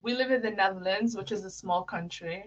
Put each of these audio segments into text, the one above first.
we live in the Netherlands, which is a small country.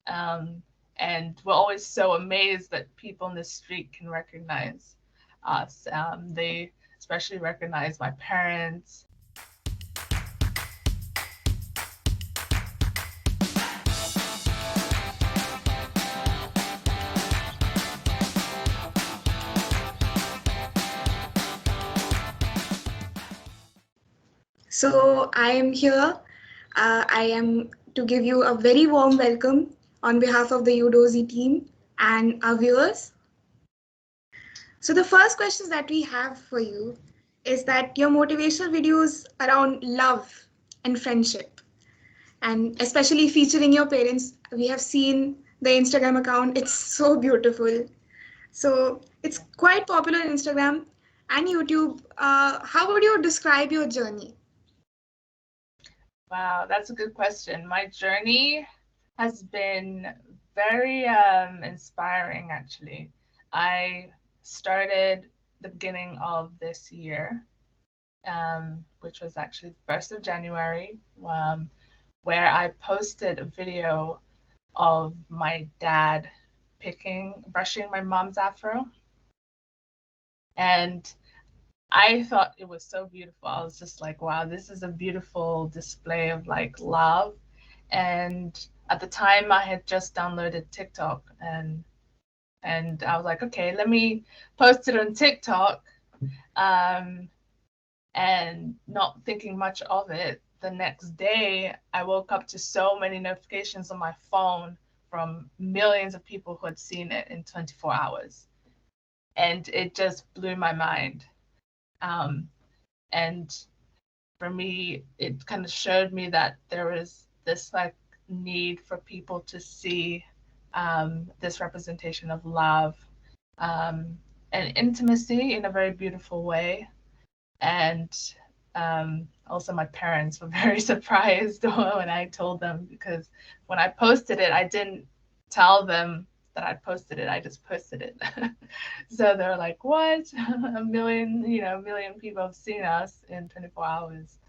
And we're always so amazed that people in the street can recognize us. They especially recognize my parents. So I am here. I am to give you a very warm welcome on behalf of the Yodoozy team and our viewers. So the first questions that we have for you is that your motivational videos around love and friendship, and especially featuring your parents, we have seen the Instagram account. It's so beautiful. So it's quite popular on Instagram and YouTube. How would you describe your journey? Wow, that's a good question. My journey has been very inspiring, actually. I started the beginning of this year, which was actually the 1st of January, where I posted a video of my dad brushing my mom's afro. And I thought it was so beautiful. I was just like, wow, this is a beautiful display of like love. And at the time I had just downloaded TikTok, and I was like, okay, let me post it on TikTok. Um, and not thinking much of it, the next day I woke up to so many notifications on my phone from millions of people who had seen it in 24 hours. And it just blew my mind. Um, and for me, it kind of showed me that there was this like need for people to see this representation of love and intimacy in a very beautiful way. And also my parents were very surprised when I told them, because when I posted it, I didn't tell them that I posted it. I just posted it. So they're like, what? A million people have seen us in 24 hours.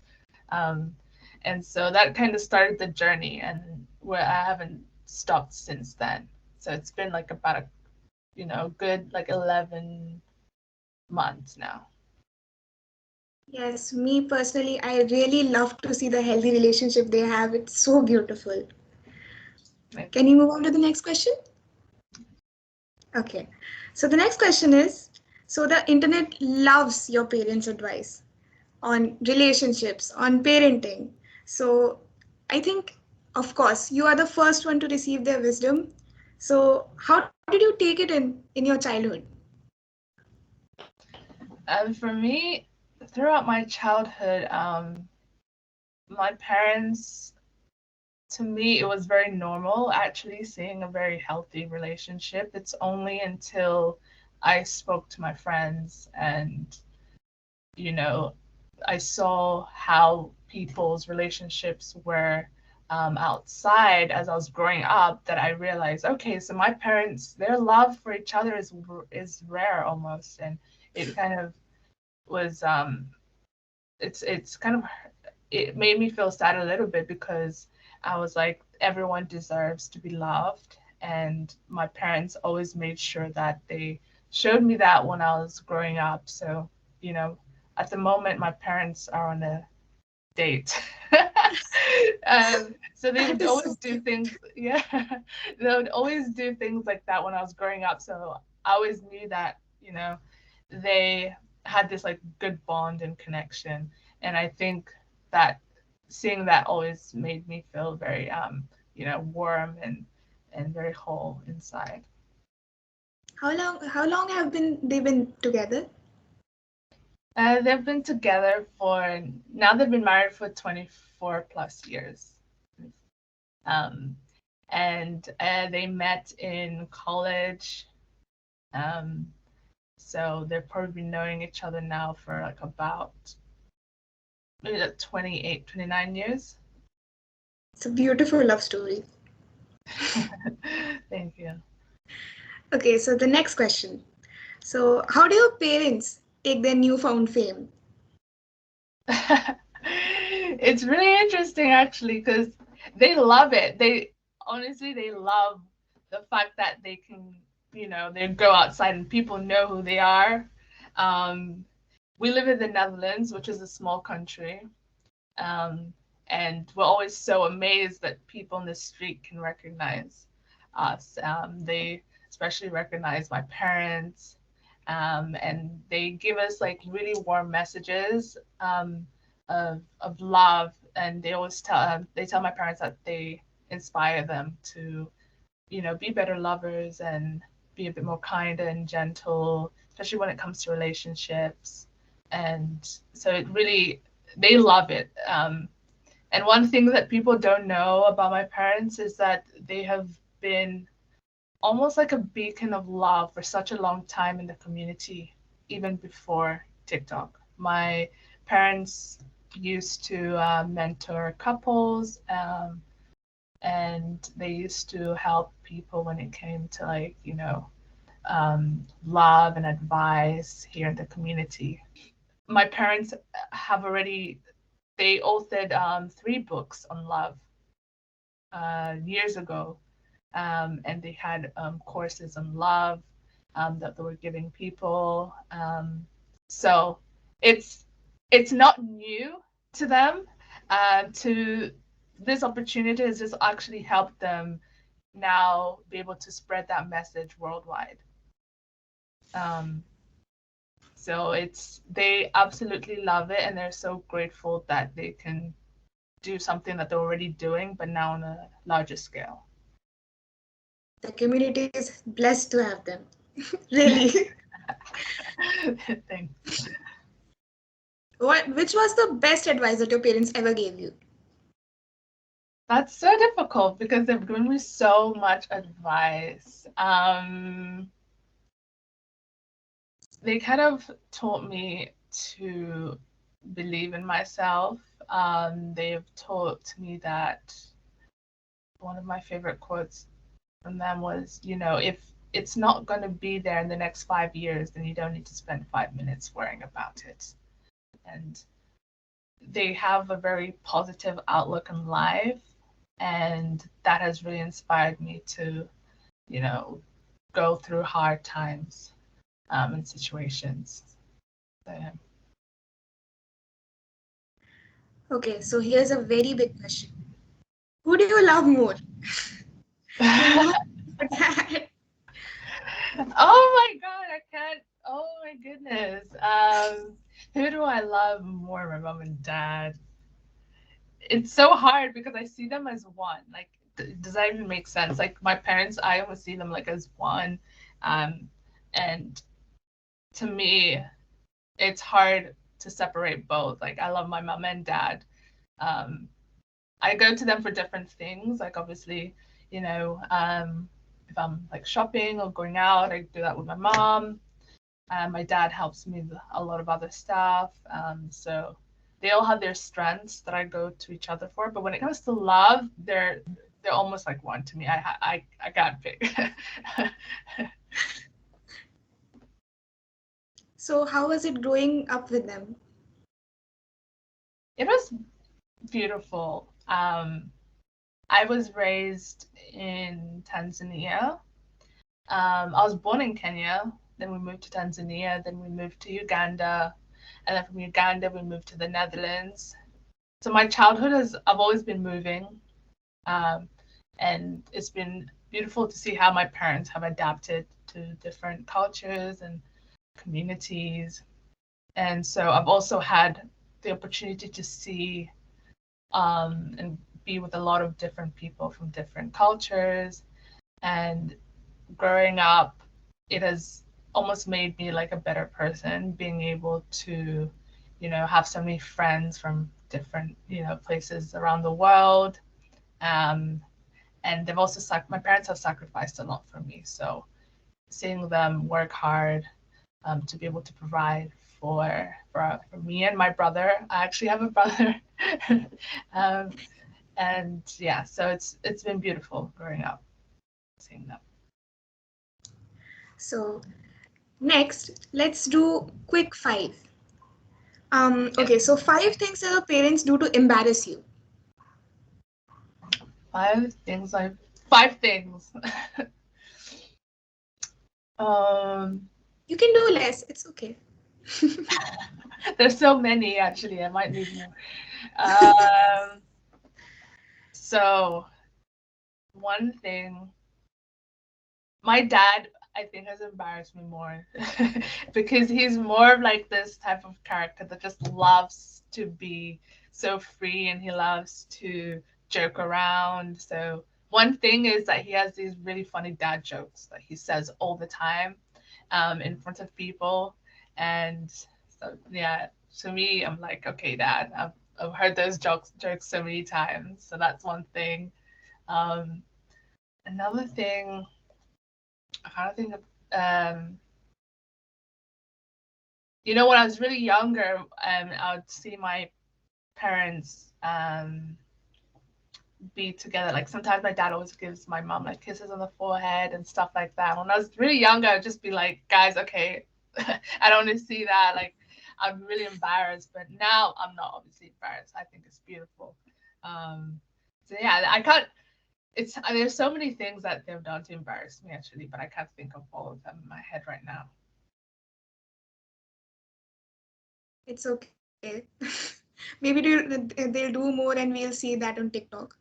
Um, and so that kind of started the journey, and where I haven't stopped since then. So it's been like about good like 11 months now. Yes, me personally, I really love to see the healthy relationship they have. It's so beautiful. Can you move on to the next question? Okay. So the next question is, so the internet loves your parents' advice on relationships, on parenting. So I think, of course, you are the first one to receive their wisdom. So how did you take it in your childhood? For me, throughout my childhood, my parents, to me, it was very normal actually seeing a very healthy relationship. It's only until I spoke to my friends and, you know, I saw how people's relationships were outside as I was growing up, that I realized, okay, so my parents, their love for each other is rare almost, and it kind of was it's kind of, it made me feel sad a little bit, because I was like, everyone deserves to be loved, and my parents always made sure that they showed me that when I was growing up. So, you know, at the moment my parents are on a date. So they That would is so always do cute. things, yeah, they would always do things like that when I was growing up. So I always knew that, they had this like good bond and connection. And I think that seeing that always made me feel very, warm and very whole inside. How long have been they been together? They've been together for, now they've been married for 24 plus years. Um, and they met in college. Um, so they've probably been knowing each other now for like about maybe like 28, 29 years. It's a beautiful love story. Thank you. Okay, so the next question. So, how do your parents take their newfound fame? It's really interesting actually because they love it. They honestly they love the fact that they can, they go outside and people know who they are. Um, we live in the Netherlands, which is a small country. Um, and we're always so amazed that people in the street can recognize us. They especially recognize my parents, and they give us like really warm messages of love. And they tell my parents that they inspire them to, be better lovers and be a bit more kind and gentle, especially when it comes to relationships. And so it really, they love it. And one thing that people don't know about my parents is that they have been almost like a beacon of love for such a long time in the community, even before TikTok. My parents used to mentor couples, and they used to help people when it came to like, love and advice here in the community. My parents have already, they authored 3 books on love years ago, and they had courses on love that they were giving people. So it's it's not new to them. To this opportunity has just actually helped them now be able to spread that message worldwide. Um, so they absolutely love it, and they're so grateful that they can do something that they're already doing, but now on a larger scale. The community is blessed to have them. Really. Thanks. Which was the best advice that your parents ever gave you? That's so difficult because they've given me so much advice. They kind of taught me to believe in myself. They've taught me that one of my favorite quotes from them was, if it's not going to be there in the next 5 years, then you don't need to spend 5 minutes worrying about it. And they have a very positive outlook in life, and that has really inspired me to, go through hard times and situations. So, yeah. Okay, so here's a very big question. Who do you love more? Your mom or dad? Oh my God, I can't. Oh my goodness. Who do I love more, my mom and dad? It's so hard because I see them as one. Like, does that even make sense? Like my parents, I almost see them like as one. Um, and to me, it's hard to separate both. Like I love my mom and dad. Um, I go to them for different things. Like obviously, if I'm like shopping or going out, I do that with my mom. My dad helps me with a lot of other stuff. So they all have their strengths that I go to each other for. But when it comes to love, they're almost like one to me. I can't pick. So how was it growing up with them? It was beautiful. I was raised in Tanzania. I was born in Kenya, then we moved to Tanzania, then we moved to Uganda, and then from Uganda we moved to the Netherlands. So my childhood I've always been moving, um, and it's been beautiful to see how my parents have adapted to different cultures and communities. And so I've also had the opportunity to see and be with a lot of different people from different cultures. And growing up, it has almost made me like a better person, being able to, have so many friends from different, places around the world. Um, and they've also my parents have sacrificed a lot for me. So seeing them work hard to be able to provide for me and my brother. I actually have a brother. um, and yeah, so it's been beautiful growing up seeing them. So next, let's do quick five. Okay, so 5 things that your parents do to embarrass you. 5 things. 5 things. um, You can do less. It's okay. there's so many actually. I might need more. Um, so one thing, my dad, I think, has embarrassed me more because he's more of like this type of character that just loves to be so free and he loves to joke around. So one thing is that he has these really funny dad jokes that he says all the time in front of people. And so yeah, to me, I'm like, okay, dad, I've heard those jokes so many times. So that's one thing. Um, another thing, I kind of think of, when I was really younger, I would see my parents be together. Like sometimes my dad always gives my mom like kisses on the forehead and stuff like that. When I was really younger, I'd just be like, guys, okay, I don't want to see that. Like I'm really embarrassed, but now I'm not obviously embarrassed. I think it's beautiful. So yeah, I can't. It's there's so many things that they've done to embarrass me actually, but I can't think of all of them in my head right now. It's okay. Maybe they'll do more and we'll see that on TikTok.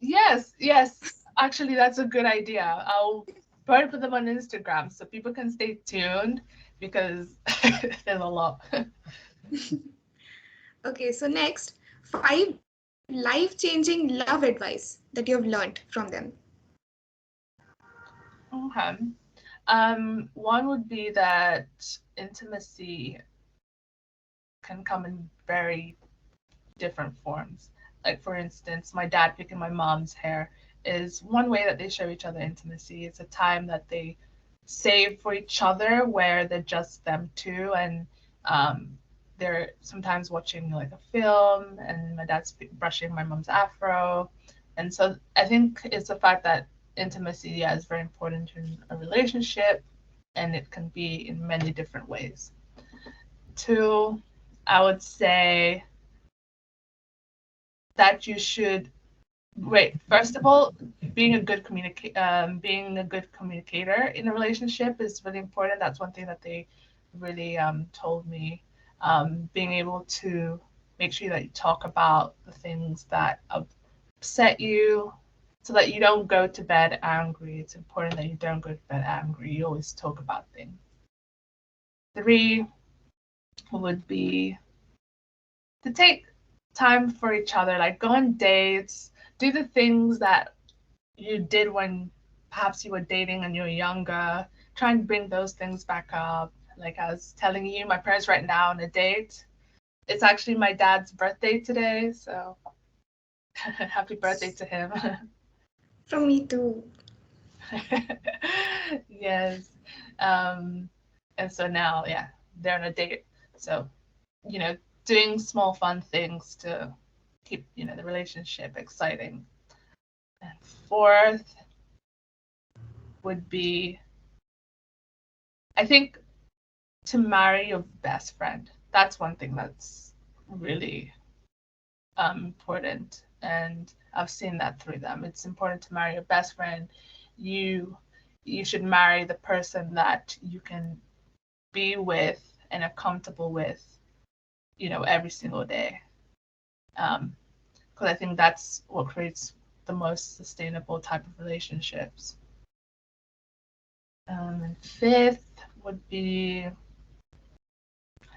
Yes, yes. Actually, that's a good idea. I'll probably put them on Instagram so people can stay tuned because there's a lot. Okay, so next, 5 life-changing love advice that you have learned from them. Okay. One would be that intimacy can come in very different forms. Like for instance, my dad picking my mom's hair is one way that they show each other intimacy. It's a time that they save for each other where they're just them two and they're sometimes watching like a film and my dad's brushing my mom's afro. And so I think it's the fact that intimacy, yeah, is very important in a relationship and it can be in many different ways. Two, I would say that you should wait. First of all, being a good communicator in a relationship is really important. That's one thing that they really told me. Being able to make sure that you talk about the things that upset you, so that you don't go to bed angry. It's important that you don't go to bed angry. You always talk about things. Three would be to take time for each other, like go on dates, do the things that you did when perhaps you were dating and you were younger. Try and bring those things back up. Like I was telling you, my parents right now on a date. It's actually my dad's birthday today, so happy birthday to him. From me too. Yes. Um, and so now, yeah, they're on a date. So, you know, doing small fun things to keep, the relationship exciting. And fourth would be, I think, to marry your best friend. That's one thing that's really important. And I've seen that through them. It's important to marry your best friend. You you should marry the person that you can be with and are comfortable with, every single day. Because I think that's what creates the most sustainable type of relationships. And fifth would be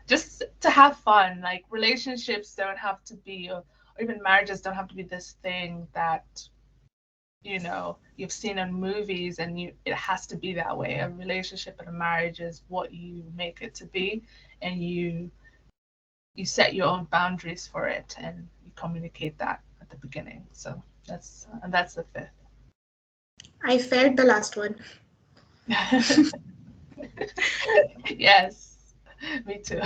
just to have fun. Like relationships don't have to be, or even marriages don't have to be this thing that you've seen in movies and it has to be that way. A relationship and a marriage is what you make it to be, and you set your own boundaries for it and you communicate that at the beginning. So that's the fifth. I felt the last one. Yes, me too.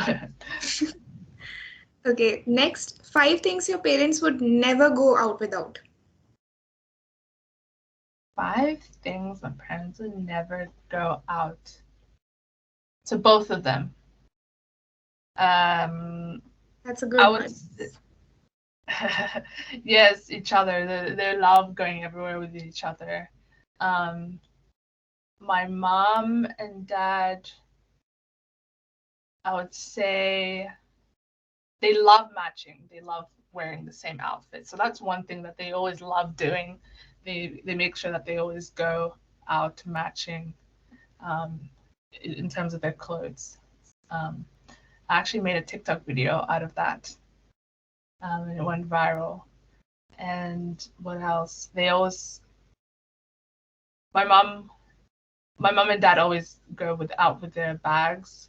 Okay, next, 5 things your parents would never go out without. 5 things my parents would never go out. To both of them. Um, That's a I good would, one. yes, each other. They love going everywhere with each other. Um, my mom and dad, I would say they love matching. They love wearing the same outfit. So that's one thing that they always love doing. They make sure that they always go out matching um, in terms of their clothes. Um, I actually made a TikTok video out of that, and it went viral. And what else? They always my mom my mom and dad always go out with their bags.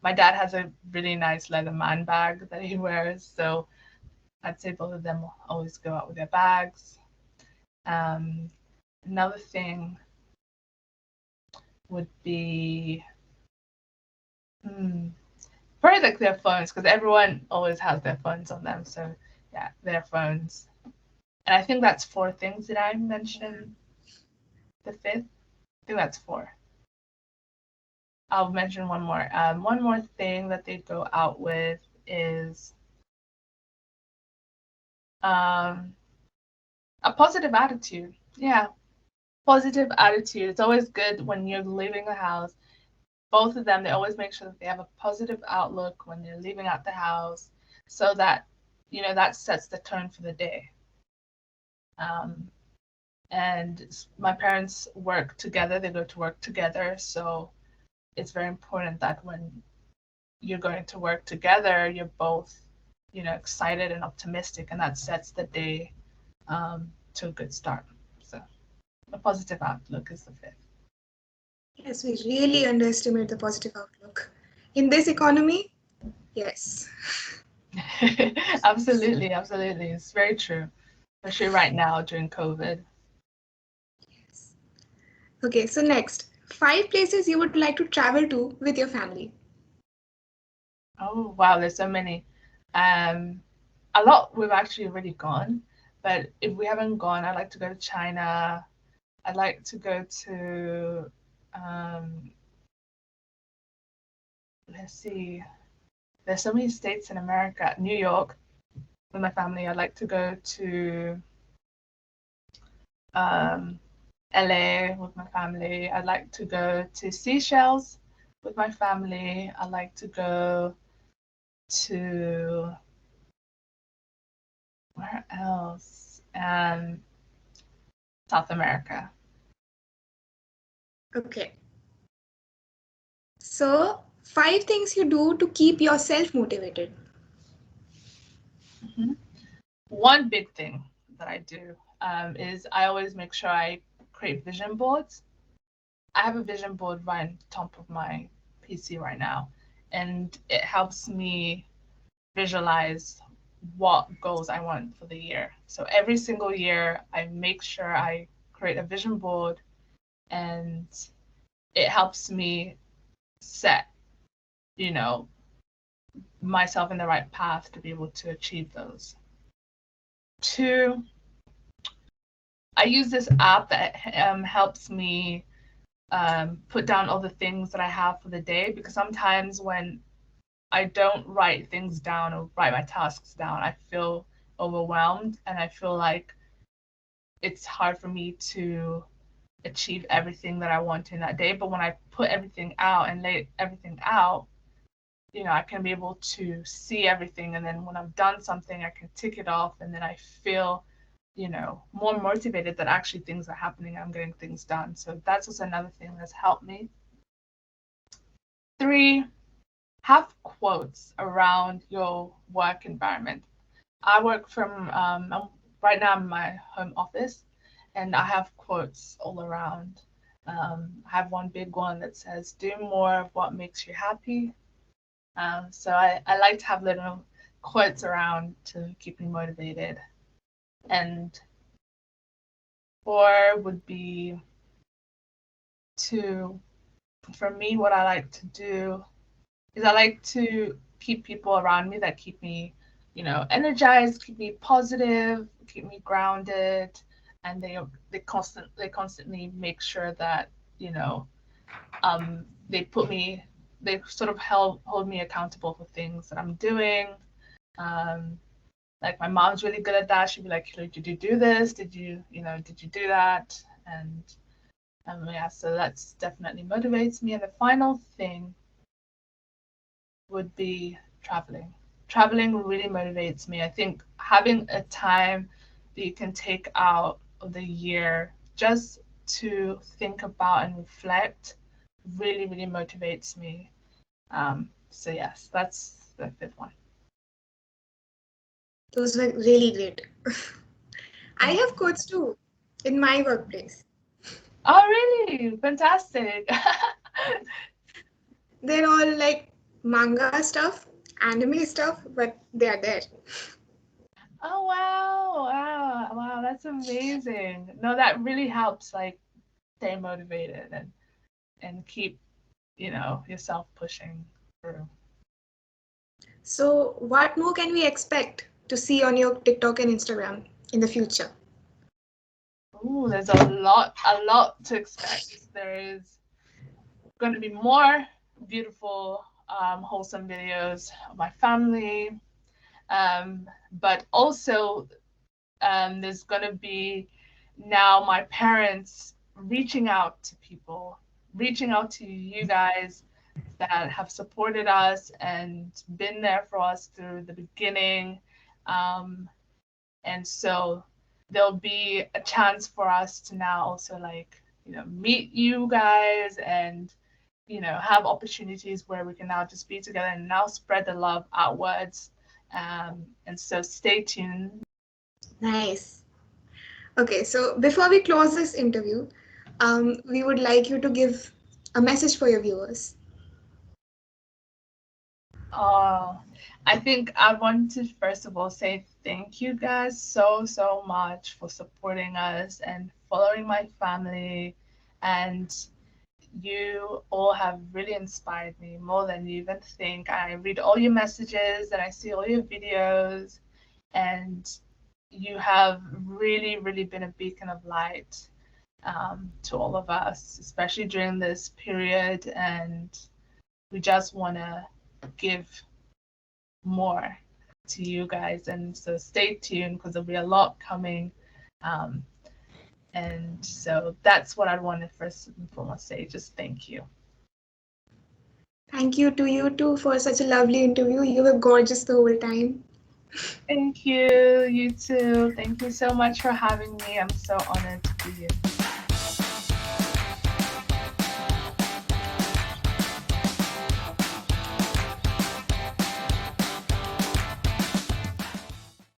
My dad has a really nice leather man bag that he wears, so I'd say both of them always go out with their bags. Um, Another thing would be hmm, probably like their phones, because everyone always has their phones on them. So yeah, their phones. And I think that's four things. Did I mention the fifth? I think that's four. I'll mention one more. One more thing that they go out with is um, a positive attitude. Yeah, positive attitude. It's always good when you're leaving the house. Both of them, they always make sure that they have a positive outlook when they're leaving out the house, so that that sets the tone for the day. Um, and my parents work together; they go to work together, so it's very important that when you're going to work together, you're both, excited and optimistic, and that sets the day to a good start. So a positive outlook is the fifth. Yes, we really underestimate the positive outlook. In this economy, yes. Absolutely, absolutely. It's very true, especially right now during COVID. Yes. Okay, so next, 5 places you would like to travel to with your family. Oh, wow, there's so many. Um, a lot we've actually already gone, but if we haven't gone, I'd like to go to China. I'd like to go to, um, let's see, there's so many states in America. New York with my family. I'd like to go to um, LA with my family. I'd like to go to Seychelles with my family. I'd like to go to where else? South America. Okay, so 5 things you do to keep yourself motivated. Mhm. One big thing that I do is I always make sure I create vision boards. I have a vision board right on top of my PC right now, and it helps me visualize what goals I want for the year. So every single year, I make sure I create a vision board, and it helps me set, you know, myself in the right path to be able to achieve those. Two, I use this app that helps me put down all the things that I have for the day, because sometimes when I don't write things down or write my tasks down, I feel overwhelmed and I feel like it's hard for me to achieve everything that I want in that day. But when I put everything out and lay everything out, I can be able to see everything. And then when I've done something, I can tick it off. And then I feel, more motivated that actually things are happening. I'm getting things done. So that's also another thing that's helped me. Three, have quotes around your work environment. I work from right now I'm in my home office, and I have quotes all around. I have one big one that says, "Do more of what makes you happy." So I like to have little quotes around to keep me motivated. And four would be to, for me, what I like to do is I like to keep people around me that keep me, energized, keep me positive, keep me grounded, and they constantly make sure that, they put me they sort of hold me accountable for things that I'm doing. Like my mom's really good at that. She'd be like, Hilary, did you do this? Did you do that? And yeah, so that's definitely motivates me. And the final thing would be traveling. Traveling really motivates me. I think having a time that you can take out of the year just to think about and reflect really, really motivates me. So yes, that's the fifth one. Those were really great. I have quotes too in my workplace. Oh, really? Fantastic. They're all like manga stuff, anime stuff, but they are there. Oh, wow. Wow. Wow. That's amazing. No, that really helps, like, stay motivated and keep, yourself pushing through. So, what more can we expect to see on your TikTok and Instagram in the future? Ooh, there's a lot to expect. There is going to be more beautiful, wholesome videos of my family, but also there's going to be now my parents reaching out to people, reaching out to you guys that have supported us and been there for us through the beginning. Um, and so there'll be a chance for us to now also, like, meet you guys and, have opportunities where we can now just be together and now spread the love outwards. And so stay tuned. Nice. Okay, so before we close this interview, we would like you to give a message for your viewers. Oh, I think I want to first of all say thank you guys so much for supporting us and following my family. And you all have really inspired me more than you even think. I read all your messages and I see all your videos, and you have really, really been a beacon of light to all of us, especially during this period. And we just want to give more to you guys. And so stay tuned because there'll be a lot coming. Um, and so that's what I want to first and foremost say. Just thank you. Thank you to you too for such a lovely interview. You were gorgeous the whole time. Thank you. You too. Thank you so much for having me. I'm so honored to be here.